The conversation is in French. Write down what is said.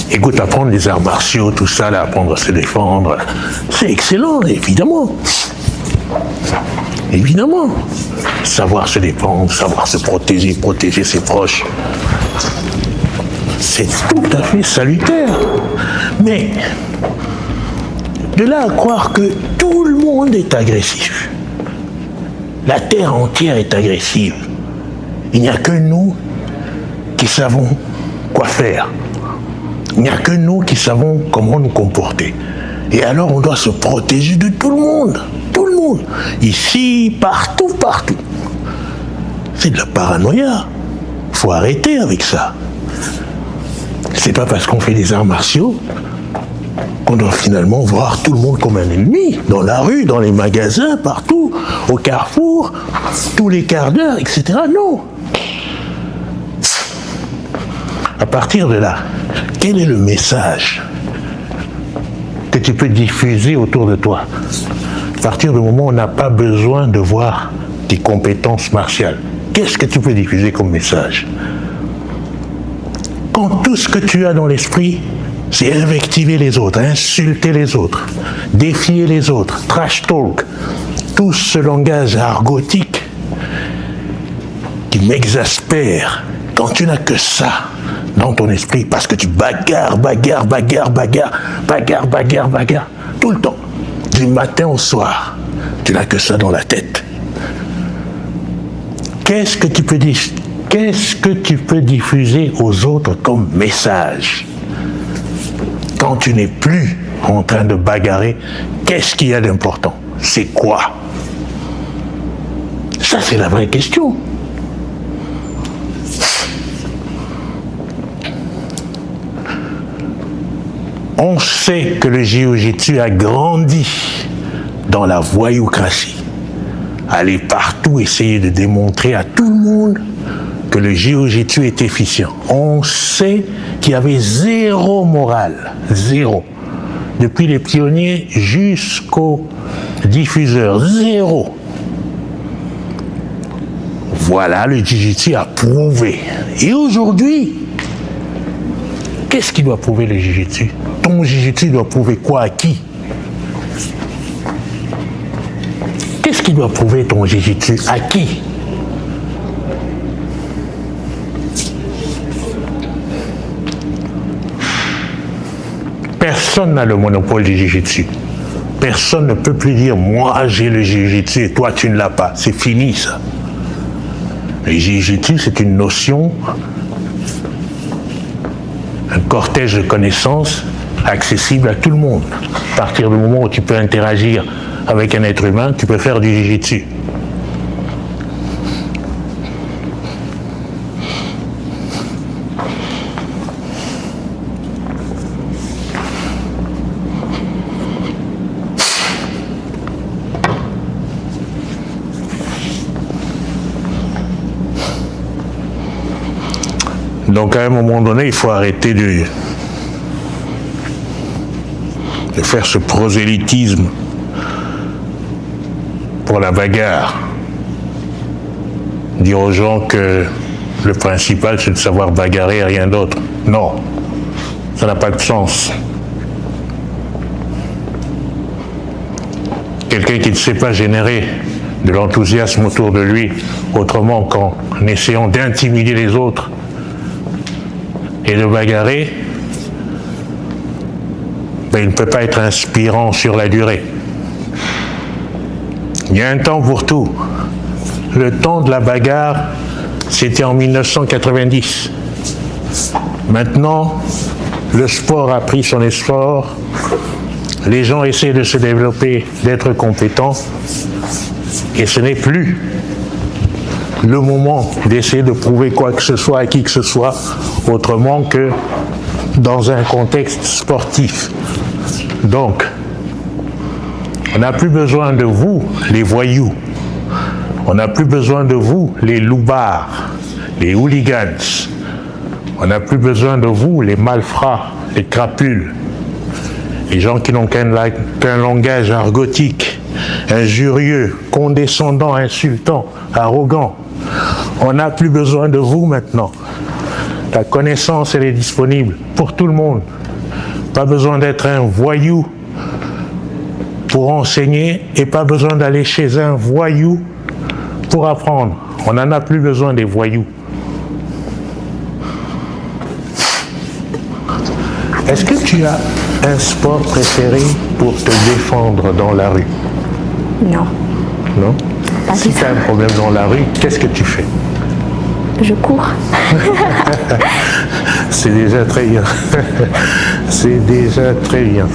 Écoute, apprendre les arts martiaux, tout ça, là, apprendre à se défendre, c'est excellent, évidemment. Évidemment. Savoir se défendre, savoir se protéger, protéger ses proches. C'est tout à fait salutaire. Mais, de là à croire que tout le monde est agressif. La terre entière est agressive. Il n'y a que nous qui savons quoi faire. Il n'y a que nous qui savons comment nous comporter. Et alors on doit se protéger de tout le monde. Tout le monde. Ici, partout, partout. C'est de la paranoïa. Il faut arrêter avec ça. C'est pas parce qu'on fait des arts martiaux qu'on doit finalement voir tout le monde comme un ennemi. Dans la rue, dans les magasins, partout, au carrefour, tous les quarts d'heure, etc. Non. À partir de là, quel est le message que tu peux diffuser autour de toi? À partir du moment où on n'a pas besoin de voir tes compétences martiales, qu'est-ce que tu peux diffuser comme message? Quand tout ce que tu as dans l'esprit, c'est invectiver les autres, insulter les autres, défier les autres, trash talk, tout ce langage argotique qui m'exaspère, quand tu n'as que ça dans ton esprit, parce que tu bagarres, tout le temps, du matin au soir, tu n'as que ça dans la tête. Qu'est-ce que tu peux diffuser aux autres comme message? Quand tu n'es plus en train de bagarrer, qu'est-ce qu'il y a d'important? C'est quoi? Ça, c'est la vraie question. On sait que le jiu-jitsu a grandi dans la voyoucratie. Aller partout essayer de démontrer à tout le monde que le jiu-jitsu est efficient. On sait qu'il y avait zéro morale, zéro. Depuis les pionniers jusqu'aux diffuseurs, zéro. Voilà, le jiu-jitsu a prouvé. Et aujourd'hui, qu'est-ce qu'il doit prouver le jiu-jitsu? Ton jiu-jitsu doit prouver quoi à qui? Qu'est-ce qu'il doit prouver ton jiu-jitsu à qui? Personne n'a le monopole du jiu-jitsu. Personne ne peut plus dire « moi j'ai le jiu-jitsu et toi tu ne l'as pas ». C'est fini ça. Le jiu-jitsu c'est une notion, un cortège de connaissances accessible à tout le monde. À partir du moment où tu peux interagir avec un être humain, tu peux faire du jiu-jitsu. Donc à un moment donné, il faut arrêter de faire ce prosélytisme pour la bagarre. Dire aux gens que le principal c'est de savoir bagarrer et rien d'autre. Non, ça n'a pas de sens. Quelqu'un qui ne sait pas générer de l'enthousiasme autour de lui autrement qu'en essayant d'intimider les autres et de bagarrer, ben, il ne peut pas être inspirant sur la durée. Il y a un temps pour tout. Le temps de la bagarre, c'était en 1990. Maintenant, le sport a pris son essor. Les gens essaient de se développer, d'être compétents. Et ce n'est plus le moment d'essayer de prouver quoi que ce soit à qui que ce soit, autrement que dans un contexte sportif. Donc, on n'a plus besoin de vous, les voyous. On n'a plus besoin de vous, les loupards, les hooligans. On n'a plus besoin de vous, les malfrats, les crapules. Les gens qui n'ont qu'un langage argotique, injurieux, condescendant, insultant, arrogant. On n'a plus besoin de vous maintenant. La connaissance, elle est disponible pour tout le monde. Pas besoin d'être un voyou pour enseigner et pas besoin d'aller chez un voyou pour apprendre. On n'en a plus besoin des voyous. Est-ce que tu as un sport préféré pour te défendre dans la rue? Non. Non? Pas Si du tu as un problème dans la rue, qu'est-ce que tu fais? Je cours. C'est déjà très bien. C'est déjà très bien.